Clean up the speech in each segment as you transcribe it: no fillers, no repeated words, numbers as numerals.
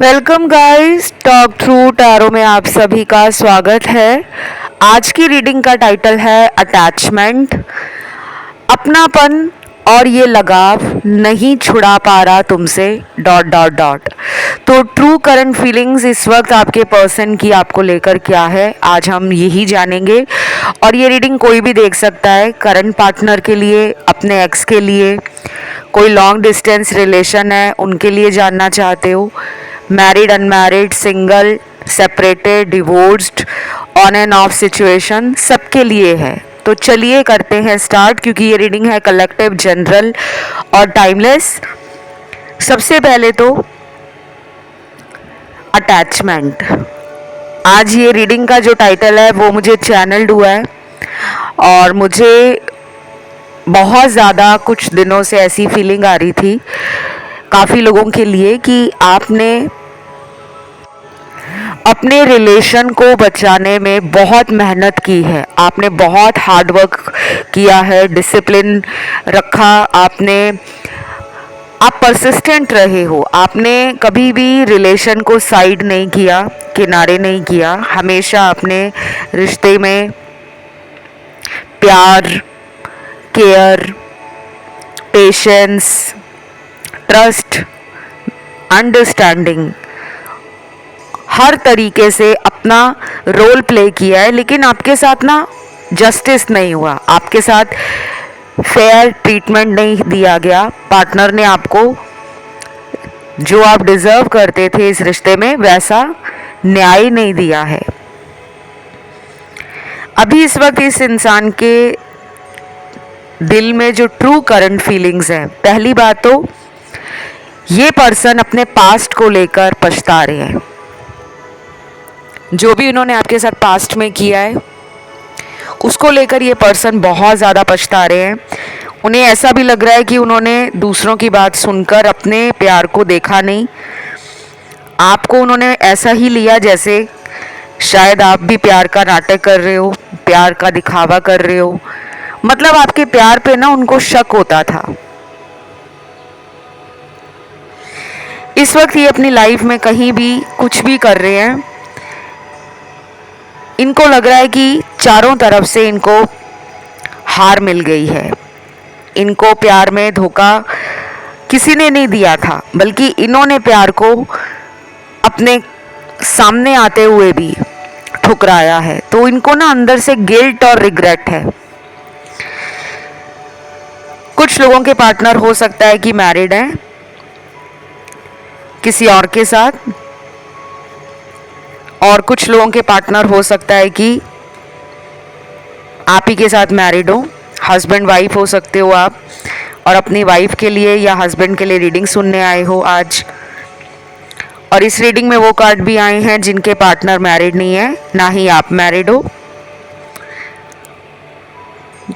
Welcome guys, talk through tarot में आप सभी का स्वागत है। आज की रीडिंग का टाइटल है अटैचमेंट। अपनापन और ये लगाव नहीं छुड़ा पा रहा तुमसे डॉट डॉट डॉट। तो ट्रू करंट फीलिंग्स इस वक्त आपके पर्सन की आपको लेकर क्या है, आज हम यही जानेंगे। और ये रीडिंग कोई भी देख सकता है, करंट पार्टनर के लिए, अपने एक्स के लिए, कोई लॉन्ग डिस्टेंस रिलेशन है उनके लिए जानना चाहते हो, married, unmarried, single, separated, divorced, on end of situation, सबके लिए है। तो चलिए करते हैं स्टार्ट, क्योंकि ये रीडिंग है कलेक्टिव, जनरल और टाइमलेस। सबसे पहले तो अटैचमेंट। आज ये रीडिंग का जो टाइटल है वो मुझे चैनल्ड हुआ है और मुझे बहुत ज़्यादा कुछ दिनों से ऐसी फीलिंग आ रही थी काफ़ी लोगों के लिए कि आपने अपने रिलेशन को बचाने में बहुत मेहनत की है, आपने बहुत हार्ड वर्क किया है, डिसिप्लिन रखा आपने, आप परसिस्टेंट रहे हो, आपने कभी भी रिलेशन को साइड नहीं किया, किनारे नहीं किया, हमेशा आपने रिश्ते में प्यार, केयर, पेशेंस, ट्रस्ट, अंडरस्टैंडिंग, हर तरीके से अपना रोल प्ले किया है। लेकिन आपके साथ ना जस्टिस नहीं हुआ, आपके साथ फेयर ट्रीटमेंट नहीं दिया गया। पार्टनर ने आपको जो आप डिजर्व करते थे इस रिश्ते में वैसा न्याय नहीं दिया है। अभी इस वक्त इस इंसान के दिल में जो ट्रू करंट फीलिंग्स हैं, पहली बात तो ये पर्सन अपने पास्ट को लेकर पछता रहे हैं। जो भी उन्होंने आपके साथ पास्ट में किया है उसको लेकर ये पर्सन बहुत ज़्यादा पछता रहे हैं। उन्हें ऐसा भी लग रहा है कि उन्होंने दूसरों की बात सुनकर अपने प्यार को देखा नहीं, आपको उन्होंने ऐसा ही लिया जैसे शायद आप भी प्यार का नाटक कर रहे हो, प्यार का दिखावा कर रहे हो। मतलब आपके प्यार पे ना उनको शक होता था। इस वक्त ये अपनी लाइफ में कहीं भी कुछ भी कर रहे हैं, इनको लग रहा है कि चारों तरफ से इनको हार मिल गई है। इनको प्यार में धोखा किसी ने नहीं दिया था, बल्कि इन्होंने प्यार को अपने सामने आते हुए भी ठुकराया है। तो इनको ना अंदर से गिल्ट और रिग्रेट है। कुछ लोगों के पार्टनर हो सकता है कि मैरिड हैं किसी और के साथ, और कुछ लोगों के पार्टनर हो सकता है कि आप ही के साथ मैरिड हो, हस्बैंड वाइफ हो सकते हो आप, और अपनी वाइफ के लिए या हस्बैंड के लिए रीडिंग सुनने आए हो आज। और इस रीडिंग में वो कार्ड भी आए हैं जिनके पार्टनर मैरिड नहीं है, ना ही आप मैरिड हो।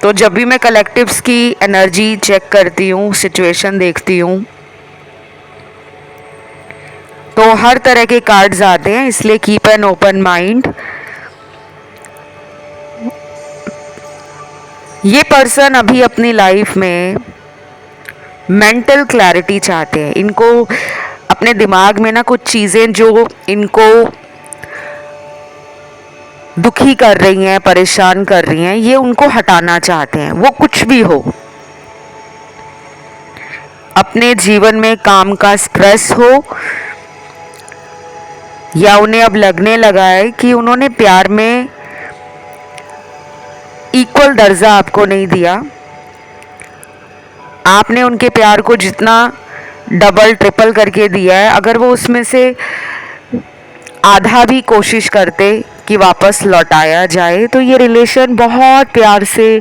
तो जब भी मैं कलेक्टिव्स की एनर्जी चेक करती हूँ, सिचुएशन देखती हूँ, तो हर तरह के कार्ड्स आते हैं, इसलिए कीप एन ओपन माइंड। ये पर्सन अभी अपनी लाइफ में मेंटल क्लैरिटी चाहते हैं। इनको अपने दिमाग में ना कुछ चीज़ें जो इनको दुखी कर रही हैं, परेशान कर रही हैं, ये उनको हटाना चाहते हैं। वो कुछ भी हो, अपने जीवन में काम का स्ट्रेस हो, या उन्हें अब लगने लगा है कि उन्होंने प्यार में इक्वल दर्जा आपको नहीं दिया, आपने उनके प्यार को जितना डबल ट्रिपल करके दिया है, अगर वो उसमें से आधा भी कोशिश करते कि वापस लौटाया जाए तो ये रिलेशन बहुत प्यार से,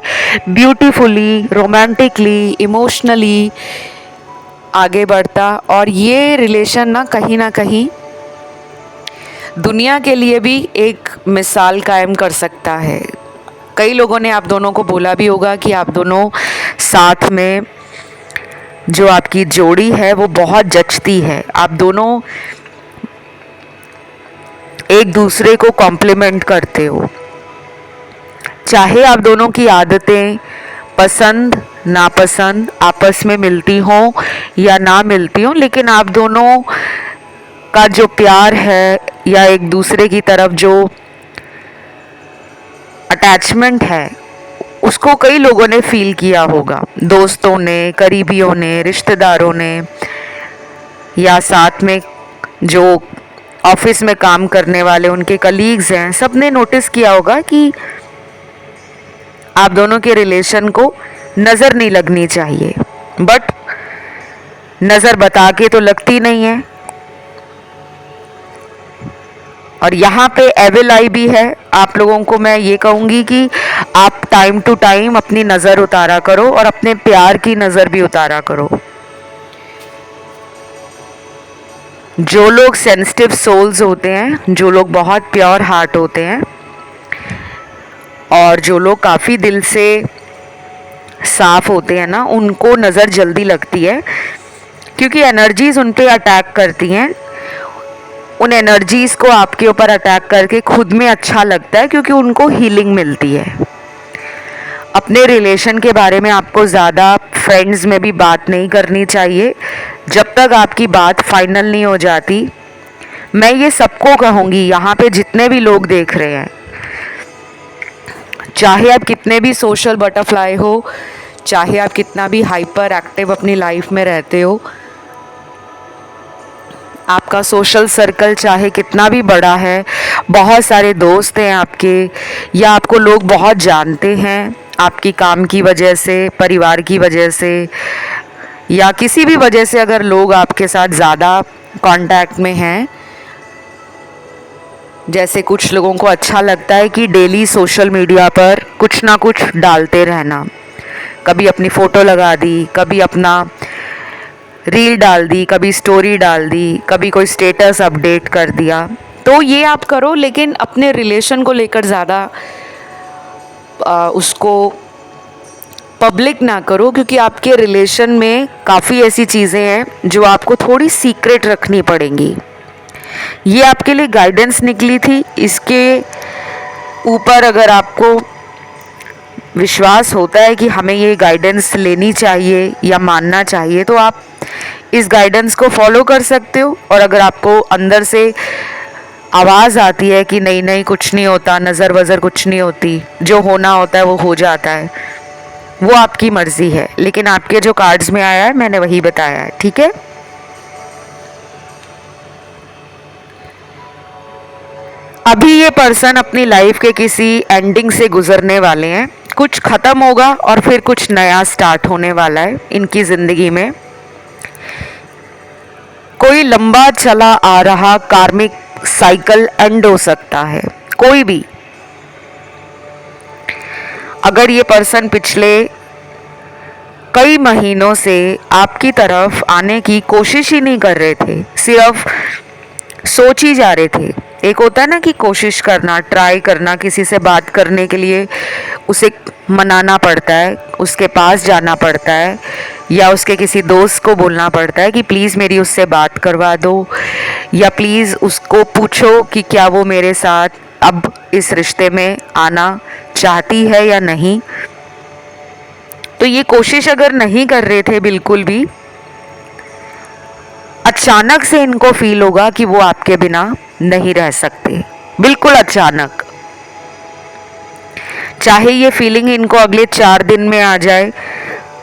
ब्यूटीफुली, रोमांटिकली, इमोशनली आगे बढ़ता। और ये रिलेशन ना कहीं दुनिया के लिए भी एक मिसाल कायम कर सकता है। कई लोगों ने आप दोनों को बोला भी होगा कि आप दोनों साथ में जो आपकी जोड़ी है वो बहुत जचती है, आप दोनों एक दूसरे को कॉम्प्लीमेंट करते हो। चाहे आप दोनों की आदतें पसंद नापसंद आपस में मिलती हों या ना मिलती हों, लेकिन आप दोनों का जो प्यार है या एक दूसरे की तरफ जो अटैचमेंट है, उसको कई लोगों ने फील किया होगा, दोस्तों ने, करीबियों ने, रिश्तेदारों ने, या साथ में जो ऑफिस में काम करने वाले उनके कलीग्स हैं, सब ने नोटिस किया होगा कि आप दोनों के रिलेशन को नज़र नहीं लगनी चाहिए, बट नज़र बता के तो लगती नहीं है। और यहाँ पे एविल आई भी है। आप लोगों को मैं ये कहूँगी कि आप टाइम टू टाइम अपनी नज़र उतारा करो और अपने प्यार की नज़र भी उतारा करो। जो लोग सेंसिटिव सोल्स होते हैं, जो लोग बहुत प्योर हार्ट होते हैं और जो लोग काफ़ी दिल से साफ होते हैं ना, उनको नज़र जल्दी लगती है, क्योंकि एनर्जीज उन पे अटैक करती हैं। उन एनर्जीज को आपके ऊपर अटैक करके खुद में अच्छा लगता है, क्योंकि उनको हीलिंग मिलती है। अपने रिलेशन के बारे में आपको ज़्यादा फ्रेंड्स में भी बात नहीं करनी चाहिए जब तक आपकी बात फाइनल नहीं हो जाती। मैं ये सबको कहूँगी, यहाँ पे जितने भी लोग देख रहे हैं, चाहे आप कितने भी सोशल बटरफ्लाई हो, चाहे आप कितना भी हाइपर एक्टिव अपनी लाइफ में रहते हो, आपका सोशल सर्कल चाहे कितना भी बड़ा है, बहुत सारे दोस्त हैं आपके, या आपको लोग बहुत जानते हैं आपकी काम की वजह से, परिवार की वजह से, या किसी भी वजह से अगर लोग आपके साथ ज़्यादा कांटेक्ट में हैं, जैसे कुछ लोगों को अच्छा लगता है कि डेली सोशल मीडिया पर कुछ ना कुछ डालते रहना, कभी अपनी फ़ोटो लगा दी, कभी अपना रील डाल दी, कभी स्टोरी डाल दी, कभी कोई स्टेटस अपडेट कर दिया, तो ये आप करो, लेकिन अपने रिलेशन को लेकर ज़्यादा उसको पब्लिक ना करो, क्योंकि आपके रिलेशन में काफ़ी ऐसी चीज़ें हैं जो आपको थोड़ी सीक्रेट रखनी पड़ेंगी। ये आपके लिए गाइडेंस निकली थी। इसके ऊपर अगर आपको विश्वास होता है कि हमें ये गाइडेंस लेनी चाहिए या मानना चाहिए, तो आप इस गाइडेंस को फॉलो कर सकते हो। और अगर आपको अंदर से आवाज़ आती है कि नहीं नहीं कुछ नहीं होता, नज़र वज़र कुछ नहीं होती, जो होना होता है वो हो जाता है, वो आपकी मर्ज़ी है, लेकिन आपके जो कार्ड्स में आया है मैंने वही बताया है, ठीक है। अभी ये पर्सन अपनी लाइफ के किसी एंडिंग से गुजरने वाले हैं, कुछ ख़त्म होगा और फिर कुछ नया स्टार्ट होने वाला है इनकी ज़िंदगी में। कोई लंबा चला आ रहा कार्मिक साइकिल एंड हो सकता है, कोई भी। अगर ये पर्सन पिछले कई महीनों से आपकी तरफ आने की कोशिश ही नहीं कर रहे थे, सिर्फ सोच ही जा रहे थे। एक होता है ना कि कोशिश करना, ट्राई करना, किसी से बात करने के लिए उसे मनाना पड़ता है, उसके पास जाना पड़ता है, या उसके किसी दोस्त को बोलना पड़ता है कि प्लीज़ मेरी उससे बात करवा दो, या प्लीज़ उसको पूछो कि क्या वो मेरे साथ अब इस रिश्ते में आना चाहती है या नहीं। तो ये कोशिश अगर नहीं कर रहे थे बिल्कुल भी, अचानक से इनको फील होगा कि वो आपके बिना नहीं रह सकते, बिल्कुल अचानक। चाहे ये फीलिंग इनको अगले 4 दिन में आ जाए,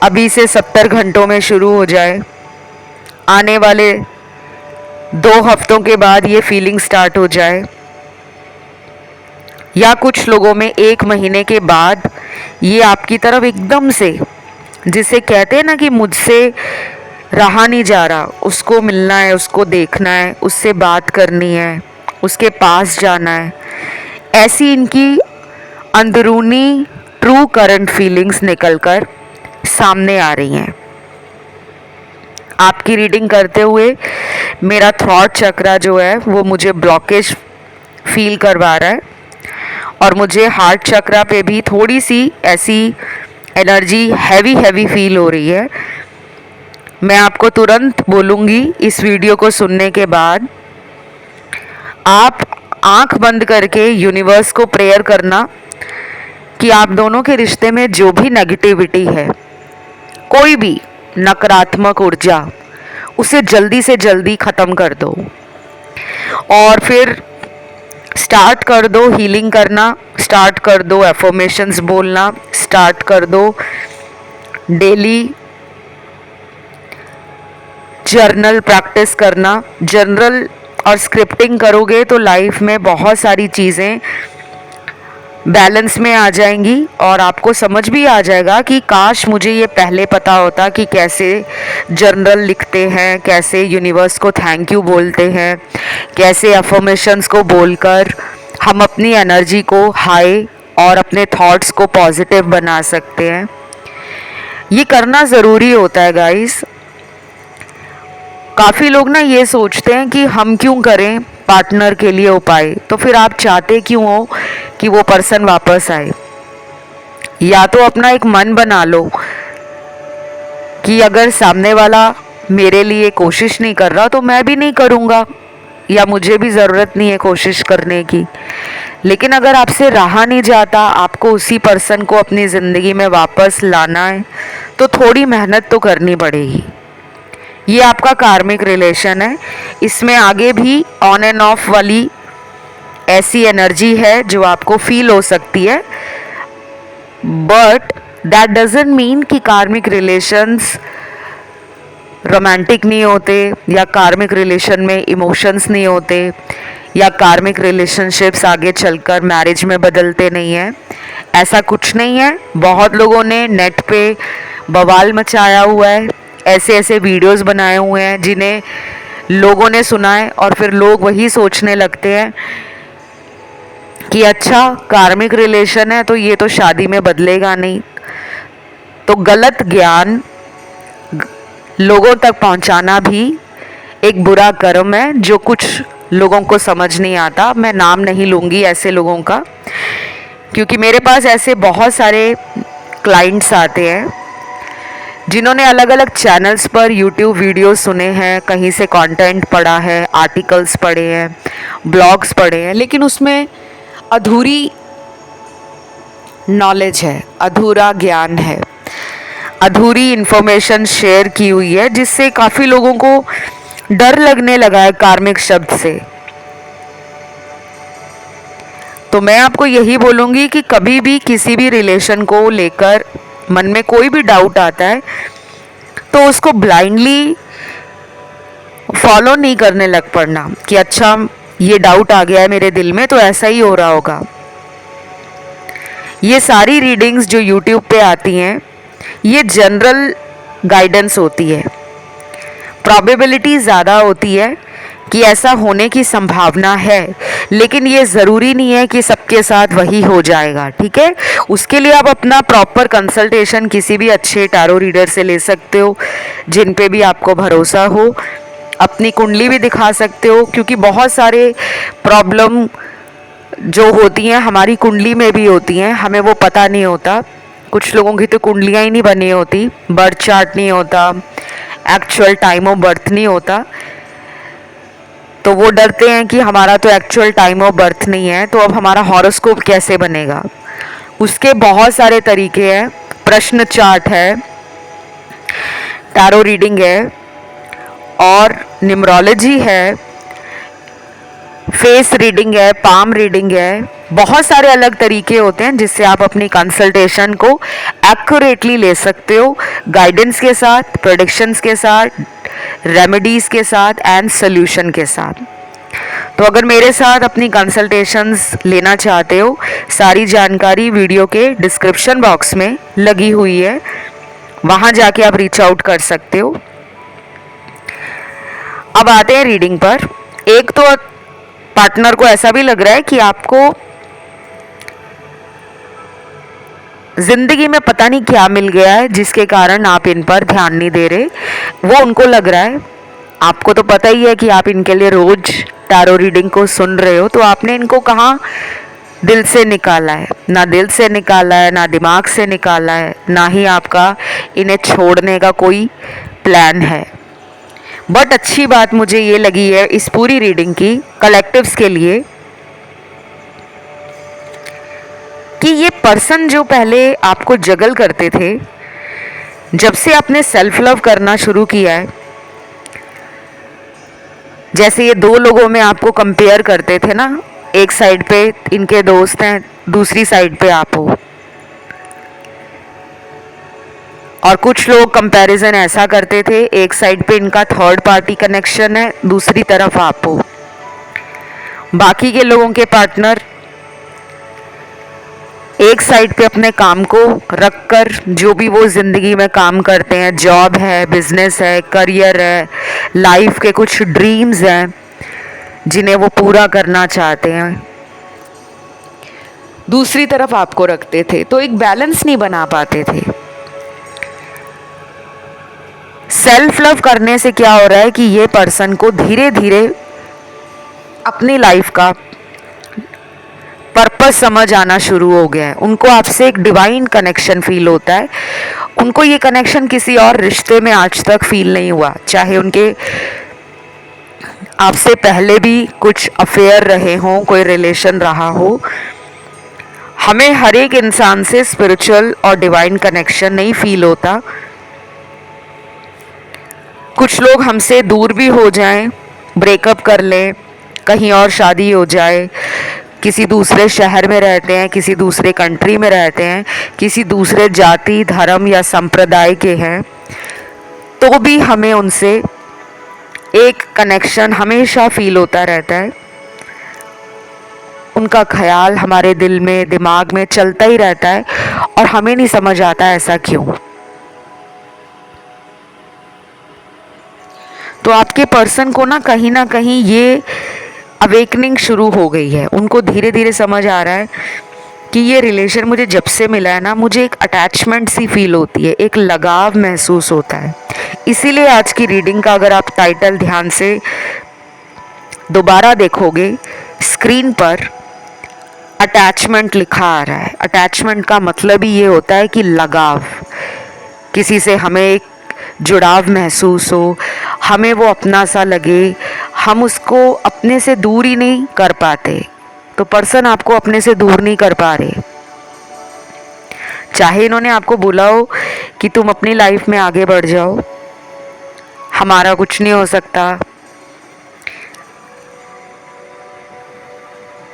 अभी से 70 घंटों में शुरू हो जाए, आने वाले 2 हफ्तों के बाद ये फीलिंग स्टार्ट हो जाए, या कुछ लोगों में 1 महीने के बाद ये आपकी तरफ एकदम से, जिसे कहते हैं ना कि मुझसे रहा नहीं जा रहा, उसको मिलना है, उसको देखना है, उससे बात करनी है, उसके पास जाना है, ऐसी इनकी अंदरूनी ट्रू करंट फीलिंग्स निकलकर सामने आ रही हैं। आपकी रीडिंग करते हुए मेरा थॉट चक्रा जो है वो मुझे ब्लॉकेज फील करवा रहा है, और मुझे हार्ट चक्रा पे भी थोड़ी सी ऐसी एनर्जी हैवी फील हो रही है। मैं आपको तुरंत बोलूँगी इस वीडियो को सुनने के बाद, आप आंख बंद करके यूनिवर्स को प्रेयर करना कि आप दोनों के रिश्ते में जो भी नेगेटिविटी है, कोई भी नकारात्मक ऊर्जा, उसे जल्दी से जल्दी ख़त्म कर दो। और फिर स्टार्ट कर दो हीलिंग करना, स्टार्ट कर दो एफर्मेशंस बोलना, स्टार्ट कर दो डेली जर्नल प्रैक्टिस करना। जर्नल और स्क्रिप्टिंग करोगे तो लाइफ में बहुत सारी चीज़ें बैलेंस में आ जाएंगी और आपको समझ भी आ जाएगा कि काश मुझे ये पहले पता होता कि कैसे जर्नल लिखते हैं, कैसे यूनिवर्स को थैंक यू बोलते हैं, कैसे अफर्मेशंस को बोलकर हम अपनी एनर्जी को हाई और अपने थॉट्स को पॉजिटिव बना सकते हैं। ये करना ज़रूरी होता है गाइस। काफ़ी लोग ना ये सोचते हैं कि हम क्यों करें पार्टनर के लिए उपाय, तो फिर आप चाहते क्यों हो कि वो पर्सन वापस आए? या तो अपना एक मन बना लो कि अगर सामने वाला मेरे लिए कोशिश नहीं कर रहा तो मैं भी नहीं करूँगा, या मुझे भी ज़रूरत नहीं है कोशिश करने की। लेकिन अगर आपसे रहा नहीं जाता, आपको उसी पर्सन को अपनी ज़िंदगी में वापस लाना है, तो थोड़ी मेहनत तो करनी पड़ेगी। ये आपका कार्मिक रिलेशन है, इसमें आगे भी ऑन एंड ऑफ वाली ऐसी एनर्जी है जो आपको फील हो सकती है, बट दैट डजंट मीन कि कार्मिक रिलेशंस रोमांटिक नहीं होते, या कार्मिक रिलेशन में इमोशंस नहीं होते, या कार्मिक रिलेशनशिप्स आगे चलकर मैरिज में बदलते नहीं हैं। ऐसा कुछ नहीं है। बहुत लोगों ने नेट पे बवाल मचाया हुआ है, ऐसे ऐसे वीडियोस बनाए हुए हैं जिन्हें लोगों ने सुना है और फिर लोग वही सोचने लगते हैं कि अच्छा कार्मिक रिलेशन है तो ये तो शादी में बदलेगा नहीं। तो गलत ज्ञान लोगों तक पहुंचाना भी एक बुरा कर्म है जो कुछ लोगों को समझ नहीं आता। मैं नाम नहीं लूँगी ऐसे लोगों का, क्योंकि मेरे पास ऐसे बहुत सारे क्लाइंट्स आते हैं जिन्होंने अलग अलग चैनल्स पर यूट्यूब वीडियो सुने हैं, कहीं से कंटेंट पढ़ा है, आर्टिकल्स पढ़े हैं, ब्लॉग्स पढ़े हैं, लेकिन उसमें अधूरी नॉलेज है, अधूरा ज्ञान है, अधूरी इन्फॉर्मेशन शेयर की हुई है, जिससे काफ़ी लोगों को डर लगने लगा है कार्मिक शब्द से। तो मैं आपको यही बोलूँगी कि कभी भी किसी भी रिलेशन को लेकर मन में कोई भी डाउट आता है तो उसको ब्लाइंडली फॉलो नहीं करने लग पड़ना कि अच्छा ये डाउट आ गया है मेरे दिल में तो ऐसा ही हो रहा होगा। ये सारी रीडिंग्स जो यूट्यूब पे आती हैं ये जनरल गाइडेंस होती है। प्रोबेबिलिटी ज़्यादा होती है कि ऐसा होने की संभावना है, लेकिन ये ज़रूरी नहीं है कि सबके साथ वही हो जाएगा। ठीक है, उसके लिए आप अपना प्रॉपर कंसल्टेशन किसी भी अच्छे टैरो रीडर से ले सकते हो जिन पे भी आपको भरोसा हो। अपनी कुंडली भी दिखा सकते हो, क्योंकि बहुत सारे प्रॉब्लम जो होती हैं हमारी कुंडली में भी होती हैं, हमें वो पता नहीं होता। कुछ लोगों की तो कुंडलियाँ ही नहीं बनी होती, बर्थ चार्ट नहीं होता, एक्चुअल टाइम ऑफ बर्थ नहीं होता, तो वो डरते हैं कि हमारा तो एक्चुअल टाइम ऑफ बर्थ नहीं है तो अब हमारा हॉरोस्कोप कैसे बनेगा। उसके बहुत सारे तरीके हैं, प्रश्न चार्ट है, टैरो रीडिंग है और न्यूमरोलॉजी है, फेस रीडिंग है, पाम रीडिंग है। बहुत सारे अलग तरीके होते हैं जिससे आप अपनी कंसल्टेशन को एक्यूरेटली ले सकते हो, गाइडेंस के साथ, प्रेडिक्शंस के साथ, रेमेडीज़ के साथ एंड सोल्यूशन के साथ। तो अगर मेरे साथ अपनी कंसल्टेशंस लेना चाहते हो, सारी जानकारी वीडियो के डिस्क्रिप्शन बॉक्स में लगी हुई है, वहाँ जाके आप रीच आउट कर सकते हो। अब आते हैं रीडिंग पर। एक तो पार्टनर को ऐसा भी लग रहा है कि आपको जिंदगी में पता नहीं क्या मिल गया है जिसके कारण आप इन पर ध्यान नहीं दे रहे, वो उनको लग रहा है। आपको तो पता ही है कि आप इनके लिए रोज टैरो रीडिंग को सुन रहे हो, तो आपने इनको कहाँ दिल से निकाला है? ना दिल से निकाला है, ना दिमाग से निकाला है, ना ही आपका इन्हें छोड़ने का कोई प्लान है। बट अच्छी बात मुझे ये लगी है इस पूरी रीडिंग की कलेक्टिव्स के लिए कि ये पर्सन जो पहले आपको जगल करते थे, जब से आपने सेल्फ लव करना शुरू किया है, जैसे ये दो लोगों में आपको कंपेयर करते थे ना, एक साइड पे इनके दोस्त हैं, दूसरी साइड पे आप हो। और कुछ लोग कंपैरिजन ऐसा करते थे, एक साइड पे इनका थर्ड पार्टी कनेक्शन है, दूसरी तरफ आप हो। बाकी के लोगों के पार्टनर एक साइड पे अपने काम को रखकर जो भी वो ज़िंदगी में काम करते हैं, जॉब है, बिजनेस है, करियर है, लाइफ के कुछ ड्रीम्स हैं जिन्हें वो पूरा करना चाहते हैं, दूसरी तरफ आपको रखते थे। तो एक बैलेंस नहीं बना पाते थे। सेल्फ लव करने से क्या हो रहा है कि ये पर्सन को धीरे धीरे अपनी लाइफ का पर्पस समझ आना शुरू हो गया है। उनको आपसे एक डिवाइन कनेक्शन फील होता है। उनको ये कनेक्शन किसी और रिश्ते में आज तक फील नहीं हुआ, चाहे उनके आपसे पहले भी कुछ अफेयर रहे हों, कोई रिलेशन रहा हो। हमें हर एक इंसान से स्पिरिचुअल और डिवाइन कनेक्शन नहीं फील होता। कुछ लोग हमसे दूर भी हो जाएं, ब्रेकअप कर लें, कहीं और शादी हो जाए, किसी दूसरे शहर में रहते हैं, किसी दूसरे कंट्री में रहते हैं, किसी दूसरे जाति, धर्म या संप्रदाय के हैं, तो भी हमें उनसे एक कनेक्शन हमेशा फील होता रहता है। उनका ख्याल हमारे दिल में, दिमाग में चलता ही रहता है और हमें नहीं समझ आता ऐसा क्यों। तो आपके पर्सन को ना कहीं ये अवेकनिंग शुरू हो गई है। उनको धीरे धीरे समझ आ रहा है कि ये रिलेशन मुझे जब से मिला है ना, मुझे एक अटैचमेंट सी फील होती है, एक लगाव महसूस होता है। इसीलिए आज की रीडिंग का अगर आप टाइटल ध्यान से दोबारा देखोगे, स्क्रीन पर अटैचमेंट लिखा आ रहा है। अटैचमेंट का मतलब ही ये होता है कि लगाव, किसी से हमें एक जुड़ाव महसूस हो, हमें वो अपना सा लगे, हम उसको अपने से दूर ही नहीं कर पाते। तो पर्सन आपको अपने से दूर नहीं कर पा रहे, चाहे इन्होंने आपको बोला हो कि तुम अपनी लाइफ में आगे बढ़ जाओ, हमारा कुछ नहीं हो सकता।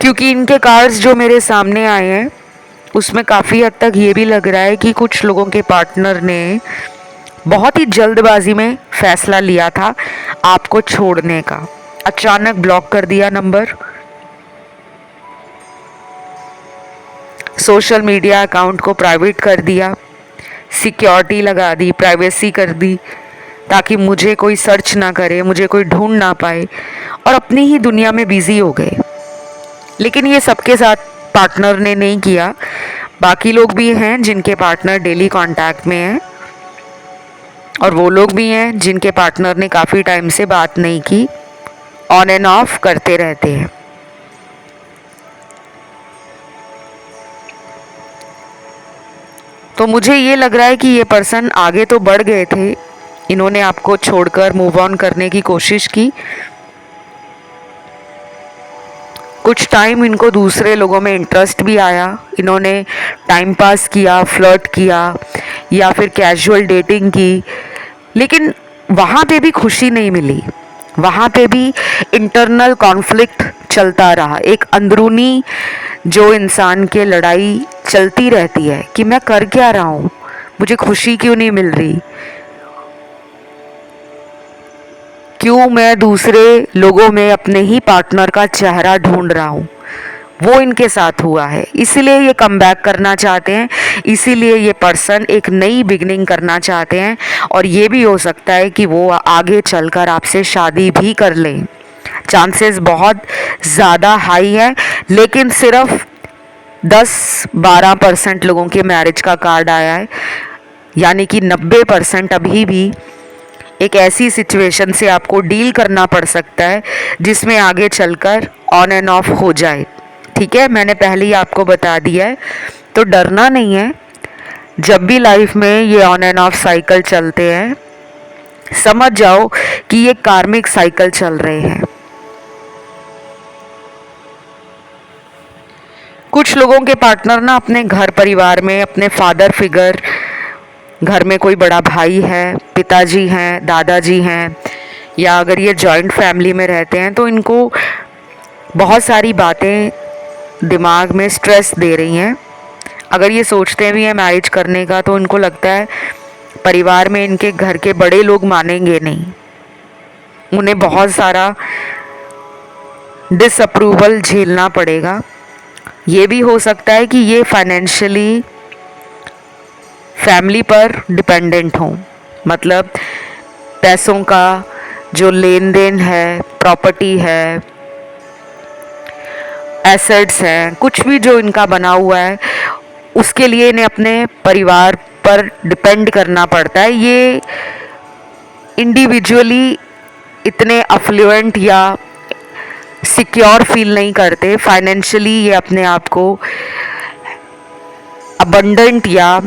क्योंकि इनके कार्ड्स जो मेरे सामने आए हैं उसमें काफ़ी हद तक ये भी लग रहा है कि कुछ लोगों के पार्टनर ने बहुत ही जल्दबाजी में फैसला लिया था आपको छोड़ने का। अचानक ब्लॉक कर दिया नंबर, सोशल मीडिया अकाउंट को प्राइवेट कर दिया, सिक्योरिटी लगा दी, प्राइवेसी कर दी, ताकि मुझे कोई सर्च ना करे, मुझे कोई ढूंढ ना पाए, और अपनी ही दुनिया में बिजी हो गए। लेकिन ये सबके साथ पार्टनर ने नहीं किया। बाकी लोग भी हैं जिनके पार्टनर डेली कांटेक्ट में हैं, और वो लोग भी हैं जिनके पार्टनर ने काफ़ी टाइम से बात नहीं की, ऑन एंड ऑफ करते रहते हैं। तो मुझे ये लग रहा है कि ये पर्सन आगे तो बढ़ गए थे, इन्होंने आपको छोड़कर मूव ऑन करने की कोशिश की। कुछ टाइम इनको दूसरे लोगों में इंटरेस्ट भी आया, इन्होंने टाइम पास किया, फ्लर्ट किया या फिर कैजुअल डेटिंग की, लेकिन वहाँ पे भी खुशी नहीं मिली। वहाँ पे भी इंटरनल कॉन्फ्लिक्ट चलता रहा, एक अंदरूनी जो इंसान के लड़ाई चलती रहती है कि मैं कर क्या रहा हूँ, मुझे खुशी क्यों नहीं मिल रही, क्यों मैं दूसरे लोगों में अपने ही पार्टनर का चेहरा ढूंढ रहा हूँ। वो इनके साथ हुआ है, इसीलिए ये कम बैक करना चाहते हैं, इसीलिए ये पर्सन एक नई बिगनिंग करना चाहते हैं। और ये भी हो सकता है कि वो आगे चलकर आपसे शादी भी कर लें, चांसेस बहुत ज़्यादा हाई है। लेकिन सिर्फ 10-12% लोगों के मैरिज का कार्ड आया है, यानी कि 90% अभी भी एक ऐसी सिचुएशन से आपको डील करना पड़ सकता है जिसमें आगे चलकर ऑन एंड ऑफ हो जाए। ठीक है, मैंने पहले ही आपको बता दिया है, तो डरना नहीं है। जब भी लाइफ में ये ऑन एंड ऑफ साइकिल चलते हैं, समझ जाओ कि ये कार्मिक साइकिल चल रहे हैं। कुछ लोगों के पार्टनर ना अपने घर परिवार में अपने फादर फिगर, घर में कोई बड़ा भाई है, पिताजी हैं, दादाजी हैं, या अगर ये जॉइंट फैमिली में रहते हैं तो इनको बहुत सारी बातें दिमाग में स्ट्रेस दे रही हैं। अगर ये सोचते भी हैं मैरिज करने का तो इनको लगता है परिवार में इनके घर के बड़े लोग मानेंगे नहीं, उन्हें बहुत सारा डिसअप्रूवल झेलना पड़ेगा। ये भी हो सकता है कि ये फाइनेंशियली फैमिली पर डिपेंडेंट हों, मतलब पैसों का जो लेन देन है, प्रॉपर्टी है, एसेट्स हैं, कुछ भी जो इनका बना हुआ है उसके लिए इन्हें अपने परिवार पर डिपेंड करना पड़ता है। ये इंडिविजुअली इतने अफ्लुएंट या सिक्योर फील नहीं करते, फाइनेंशियली ये अपने आप को अबंडेंट या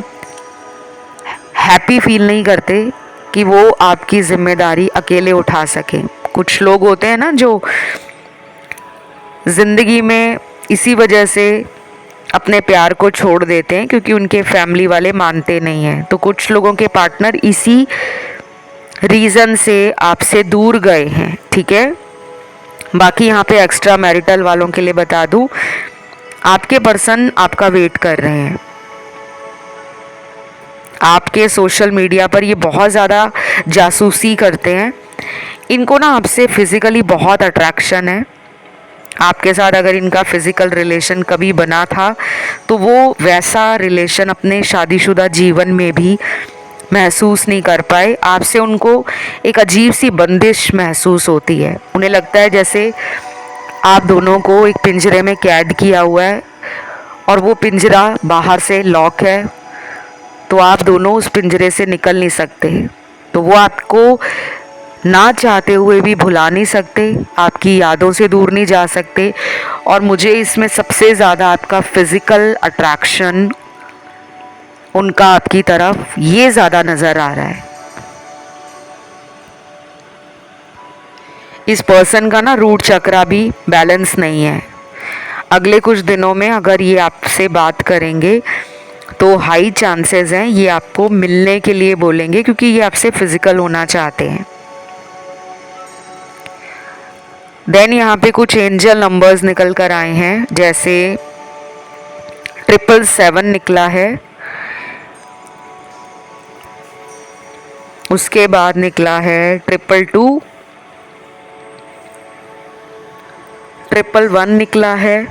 हैप्पी फील नहीं करते कि वो आपकी जिम्मेदारी अकेले उठा सकें। कुछ लोग होते हैं ना जो ज़िंदगी में इसी वजह से अपने प्यार को छोड़ देते हैं क्योंकि उनके फैमिली वाले मानते नहीं हैं। तो कुछ लोगों के पार्टनर इसी रीज़न से आपसे दूर गए हैं, ठीक है। बाकी यहाँ पे एक्स्ट्रा मैरिटल वालों के लिए बता दूँ, आपके पर्सन आपका वेट कर रहे हैं। आपके सोशल मीडिया पर ये बहुत ज़्यादा जासूसी करते हैं। इनको ना आपसे फिज़िकली बहुत अट्रैक्शन है। आपके साथ अगर इनका फ़िज़िकल रिलेशन कभी बना था तो वो वैसा रिलेशन अपने शादीशुदा जीवन में भी महसूस नहीं कर पाए। आपसे उनको एक अजीब सी बंदिश महसूस होती है। उन्हें लगता है जैसे आप दोनों को एक पिंजरे में कैद किया हुआ है और वो पिंजरा बाहर से लॉक है, तो आप दोनों उस पिंजरे से निकल नहीं सकते। तो वो आपको ना चाहते हुए भी भुला नहीं सकते, आपकी यादों से दूर नहीं जा सकते। और मुझे इसमें सबसे ज़्यादा आपका फ़िज़िकल अट्रैक्शन उनका आपकी तरफ ये ज़्यादा नज़र आ रहा है। इस पर्सन का ना रूट चक्रा भी बैलेंस नहीं है। अगले कुछ दिनों में अगर ये आपसे बात करेंगे तो हाई चांसेस हैं ये आपको मिलने के लिए बोलेंगे, क्योंकि ये आपसे फिज़िकल होना चाहते हैं। देन यहाँ पे कुछ एंजल नंबर्स निकल कर आए हैं, जैसे 777 निकला है, उसके बाद निकला है 222, 111 निकला है,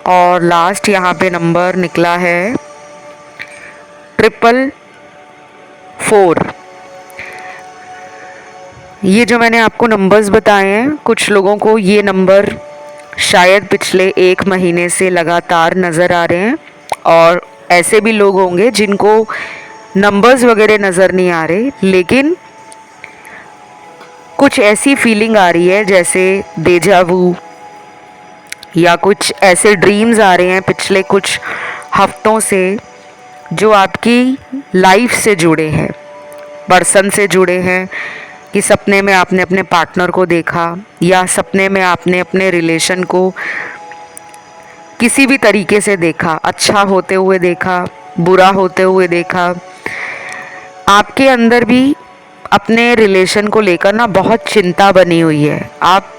और लास्ट यहाँ पे नंबर निकला है 444। ये जो मैंने आपको नंबर्स बताए हैं, कुछ लोगों को ये नंबर शायद पिछले 1 महीने से लगातार नज़र आ रहे हैं, और ऐसे भी लोग होंगे जिनको नंबर्स वगैरह नज़र नहीं आ रहे, लेकिन कुछ ऐसी फीलिंग आ रही है जैसे डेजा वू, या कुछ ऐसे ड्रीम्स आ रहे हैं पिछले कुछ हफ्तों से जो आपकी लाइफ से जुड़े हैं, पर्सन से जुड़े हैं। कि सपने में आपने अपने पार्टनर को देखा, या सपने में आपने अपने रिलेशन को किसी भी तरीके से देखा, अच्छा होते हुए देखा, बुरा होते हुए देखा। आपके अंदर भी अपने रिलेशन को लेकर ना बहुत चिंता बनी हुई है। आप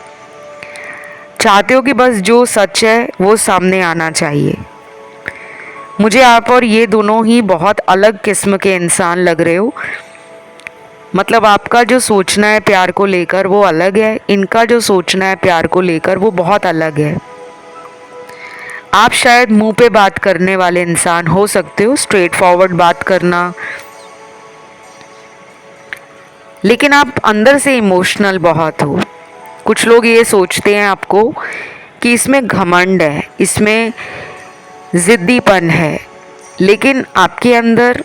चाहते हो कि बस जो सच है वो सामने आना चाहिए। मुझे आप और ये दोनों ही बहुत अलग किस्म के इंसान लग रहे हो। मतलब आपका जो सोचना है प्यार को लेकर वो अलग है, इनका जो सोचना है प्यार को लेकर वो बहुत अलग है। आप शायद मुंह पे बात करने वाले इंसान हो सकते हो, स्ट्रेट फॉरवर्ड बात करना, लेकिन आप अंदर से इमोशनल बहुत हो। कुछ लोग ये सोचते हैं आपको कि इसमें घमंड है, इसमें ज़िद्दीपन है, लेकिन आपके अंदर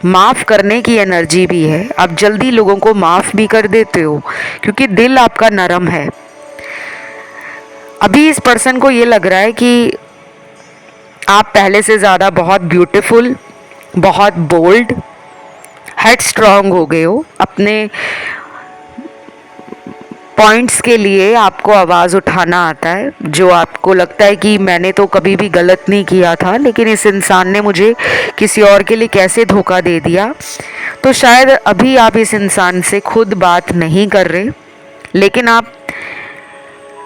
माफ़ करने की एनर्जी भी है। आप जल्दी लोगों को माफ़ भी कर देते हो क्योंकि दिल आपका नरम है। अभी इस पर्सन को ये लग रहा है कि आप पहले से ज़्यादा बहुत ब्यूटीफुल, बहुत बोल्ड, हेड स्ट्रॉन्ग हो गए हो। अपने पॉइंट्स के लिए आपको आवाज़ उठाना आता है, जो आपको लगता है कि मैंने तो कभी भी गलत नहीं किया था, लेकिन इस इंसान ने मुझे किसी और के लिए कैसे धोखा दे दिया। तो शायद अभी आप इस इंसान से खुद बात नहीं कर रहे, लेकिन आप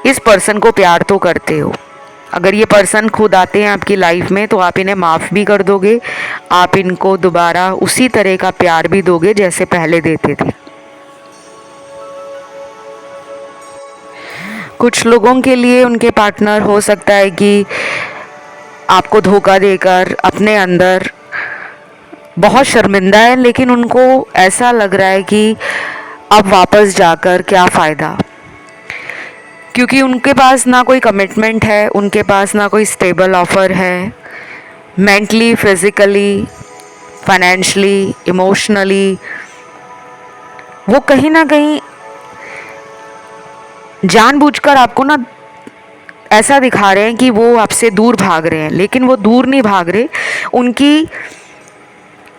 इस पर्सन को प्यार तो करते हो। अगर ये पर्सन खुद आते हैं आपकी लाइफ में तो आप इन्हें माफ़ भी कर दोगे, आप इनको दोबारा उसी तरह का प्यार भी दोगे जैसे पहले देते थे। कुछ लोगों के लिए उनके पार्टनर हो सकता है कि आपको धोखा देकर अपने अंदर बहुत शर्मिंदा है, लेकिन उनको ऐसा लग रहा है कि अब वापस जाकर क्या फ़ायदा, क्योंकि उनके पास ना कोई कमिटमेंट है, उनके पास ना कोई स्टेबल ऑफ़र है, मेंटली, फिज़िकली, फाइनेंशली, इमोशनली वो कहीं ना कहीं जानबूझकर आपको ना ऐसा दिखा रहे हैं कि वो आपसे दूर भाग रहे हैं, लेकिन वो दूर नहीं भाग रहे। उनकी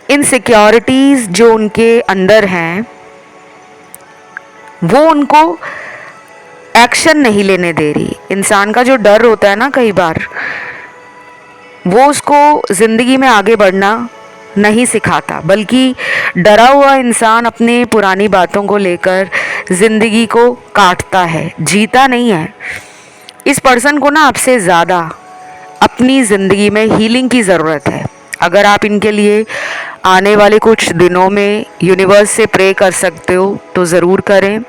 इनसिक्योरिटीज़ जो उनके अंदर हैं वो उनको एक्शन नहीं लेने दे रही। इंसान का जो डर होता है ना, कई बार वो उसको ज़िंदगी में आगे बढ़ना नहीं सिखाता, बल्कि डरा हुआ इंसान अपने पुरानी बातों को लेकर ज़िंदगी को काटता है, जीता नहीं है। इस पर्सन को ना आपसे ज़्यादा अपनी ज़िंदगी में हीलिंग की ज़रूरत है। अगर आप इनके लिए आने वाले कुछ दिनों में यूनिवर्स से प्रे कर सकते हो तो ज़रूर करें।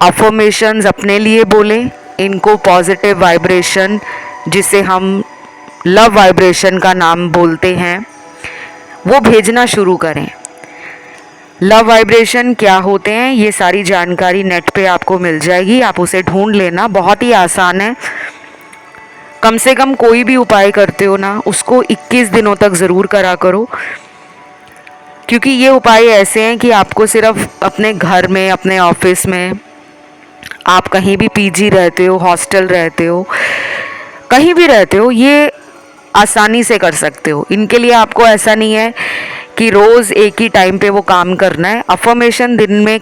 अफर्मेशंस अपने लिए बोलें, इनको पॉजिटिव वाइब्रेशन, जिसे हम लव वाइब्रेशन का नाम बोलते हैं, वो भेजना शुरू करें। लव वाइब्रेशन क्या होते हैं, ये सारी जानकारी नेट पे आपको मिल जाएगी, आप उसे ढूंढ लेना, बहुत ही आसान है। कम से कम कोई भी उपाय करते हो ना, उसको 21 दिनों तक ज़रूर करा करो, क्योंकि ये उपाय ऐसे हैं कि आपको सिर्फ अपने घर में, अपने ऑफिस में, आप कहीं भी पीजी रहते हो, हॉस्टल रहते हो, कहीं भी रहते हो, ये आसानी से कर सकते हो। इनके लिए आपको ऐसा नहीं है कि रोज़ एक ही टाइम पे वो काम करना है। अफर्मेशन दिन में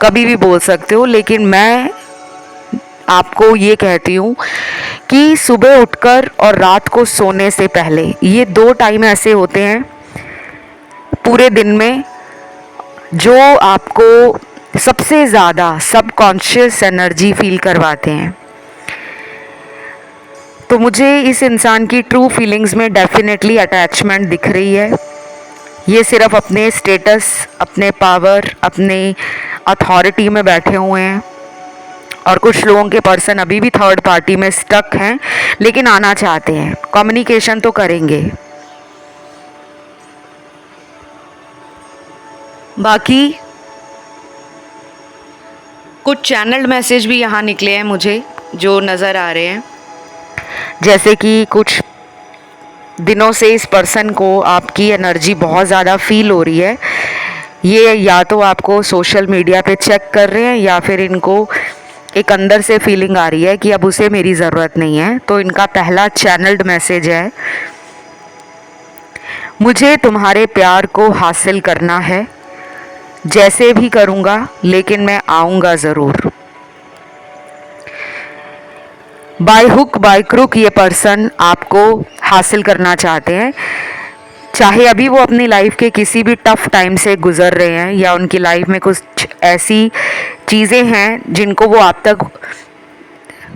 कभी भी बोल सकते हो, लेकिन मैं आपको ये कहती हूँ कि सुबह उठकर और रात को सोने से पहले, ये 2 टाइम ऐसे होते हैं पूरे दिन में जो आपको सबसे ज़्यादा सबकॉन्शियस एनर्जी फील करवाते हैं। तो मुझे इस इंसान की ट्रू फीलिंग्स में डेफिनेटली अटैचमेंट दिख रही है। ये सिर्फ अपने स्टेटस, अपने पावर, अपने अथॉरिटी में बैठे हुए हैं, और कुछ लोगों के पर्सन अभी भी थर्ड पार्टी में स्टक हैं, लेकिन आना चाहते हैं, कम्युनिकेशन तो करेंगे। बाकी कुछ चैनल्ड मैसेज भी यहाँ निकले हैं मुझे, जो नज़र आ रहे हैं, जैसे कि कुछ दिनों से इस पर्सन को आपकी एनर्जी बहुत ज़्यादा फील हो रही है। ये या तो आपको सोशल मीडिया पे चेक कर रहे हैं, या फिर इनको एक अंदर से फीलिंग आ रही है कि अब उसे मेरी ज़रूरत नहीं है। तो इनका पहला चैनल्ड मैसेज है, मुझे तुम्हारे प्यार को हासिल करना है, जैसे भी करूँगा, लेकिन मैं आऊँगा ज़रूर। बाय हुक बाय क्रुक ये पर्सन आपको हासिल करना चाहते हैं, चाहे अभी वो अपनी लाइफ के किसी भी टफ टाइम से गुज़र रहे हैं, या उनकी लाइफ में कुछ ऐसी चीज़ें हैं जिनको वो आप तक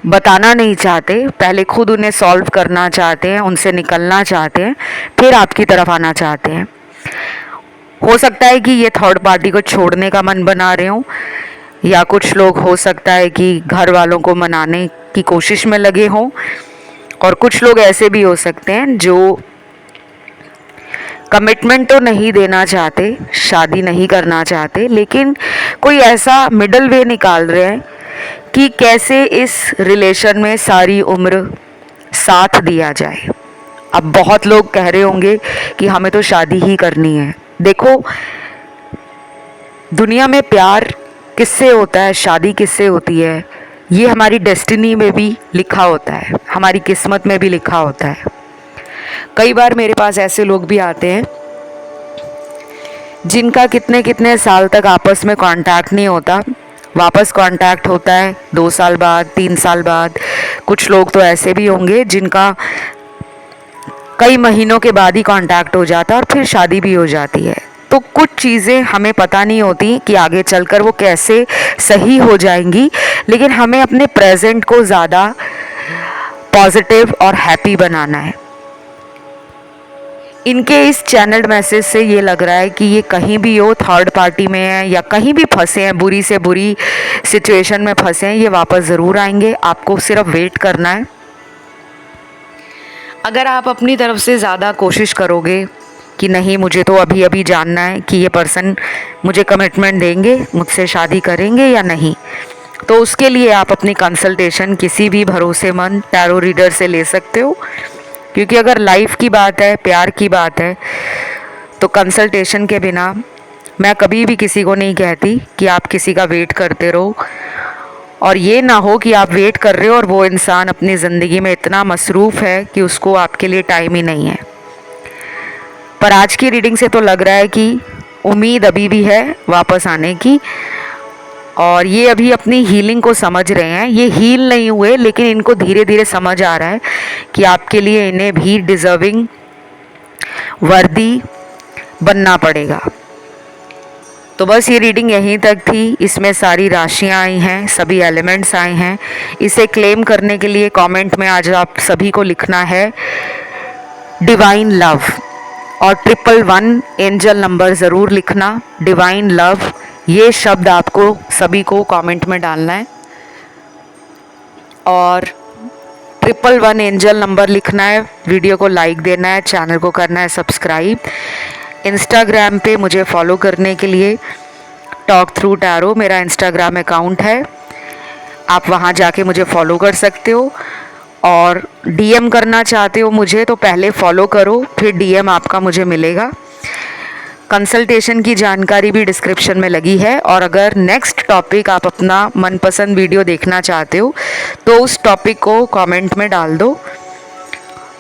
बताना नहीं चाहते, पहले खुद उन्हें सॉल्व करना चाहते हैं, उनसे निकलना चाहते हैं, फिर आपकी तरफ आना चाहते हैं। हो सकता है कि ये थर्ड पार्टी को छोड़ने का मन बना रहे हों, या कुछ लोग हो सकता है कि घर वालों को मनाने की कोशिश में लगे हों, और कुछ लोग ऐसे भी हो सकते हैं जो कमिटमेंट तो नहीं देना चाहते, शादी नहीं करना चाहते, लेकिन कोई ऐसा मिडल वे निकाल रहे हैं कि कैसे इस रिलेशन में सारी उम्र साथ दिया जाए। अब बहुत लोग कह रहे होंगे कि हमें तो शादी ही करनी है। देखो, दुनिया में प्यार किससे होता है, शादी किससे होती है, ये हमारी डेस्टिनी में भी लिखा होता है, हमारी किस्मत में भी लिखा होता है। कई बार मेरे पास ऐसे लोग भी आते हैं जिनका कितने कितने साल तक आपस में कांटेक्ट नहीं होता, वापस कांटेक्ट होता है 2 साल बाद, 3 साल बाद। कुछ लोग तो ऐसे भी होंगे जिनका कई महीनों के बाद ही कांटेक्ट हो जाता है और फिर शादी भी हो जाती है। तो कुछ चीज़ें हमें पता नहीं होती कि आगे चलकर वो कैसे सही हो जाएंगी, लेकिन हमें अपने प्रेजेंट को ज़्यादा पॉजिटिव और हैप्पी बनाना है। इनके इस चैनल्ड मैसेज से ये लग रहा है कि ये कहीं भी हो, थर्ड पार्टी में है या कहीं भी फंसे हैं, बुरी से बुरी सिचुएशन में फंसे हैं, ये वापस ज़रूर आएंगे। आपको सिर्फ वेट करना है। अगर आप अपनी तरफ से ज़्यादा कोशिश करोगे कि नहीं, मुझे तो अभी अभी जानना है कि ये पर्सन मुझे कमिटमेंट देंगे, मुझसे शादी करेंगे या नहीं, तो उसके लिए आप अपनी कंसल्टेशन किसी भी भरोसेमंद टैरो रीडर से ले सकते हो। क्योंकि अगर लाइफ की बात है, प्यार की बात है, तो कंसल्टेशन के बिना मैं कभी भी किसी को नहीं कहती कि आप किसी का वेट करते रहो। और ये ना हो कि आप वेट कर रहे हो और वो इंसान अपनी ज़िंदगी में इतना मसरूफ़ है कि उसको आपके लिए टाइम ही नहीं है। पर आज की रीडिंग से तो लग रहा है कि उम्मीद अभी भी है वापस आने की, और ये अभी अपनी हीलिंग को समझ रहे हैं। ये हील नहीं हुए, लेकिन इनको धीरे धीरे समझ आ रहा है कि आपके लिए इन्हें भी डिज़र्विंग वर्दी बनना पड़ेगा। तो बस ये रीडिंग यहीं तक थी। इसमें सारी राशियाँ आई हैं, सभी एलिमेंट्स आए हैं। इसे क्लेम करने के लिए कमेंट में आज आप सभी को लिखना है डिवाइन लव, और 111 एंजल नंबर ज़रूर लिखना। डिवाइन लव ये शब्द आपको सभी को कमेंट में डालना है, और 111 एंजल नंबर लिखना है। वीडियो को लाइक देना है, चैनल को करना है सब्सक्राइब। इंस्टाग्राम पे मुझे फॉलो करने के लिए टॉक थ्रू टैरो मेरा इंस्टाग्राम अकाउंट है, आप वहाँ जाके मुझे फॉलो कर सकते हो। और डीएम करना चाहते हो मुझे, तो पहले फॉलो करो, फिर डीएम आपका मुझे मिलेगा। कंसल्टेशन की जानकारी भी डिस्क्रिप्शन में लगी है। और अगर नेक्स्ट टॉपिक आप अपना मनपसंद वीडियो देखना चाहते हो तो उस टॉपिक को कमेंट में डाल दो,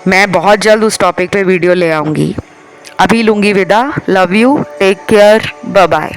मैं बहुत जल्द उस टॉपिक पे वीडियो ले आऊँगी। अभी लूँगी विदा। Love you, take care, bye bye.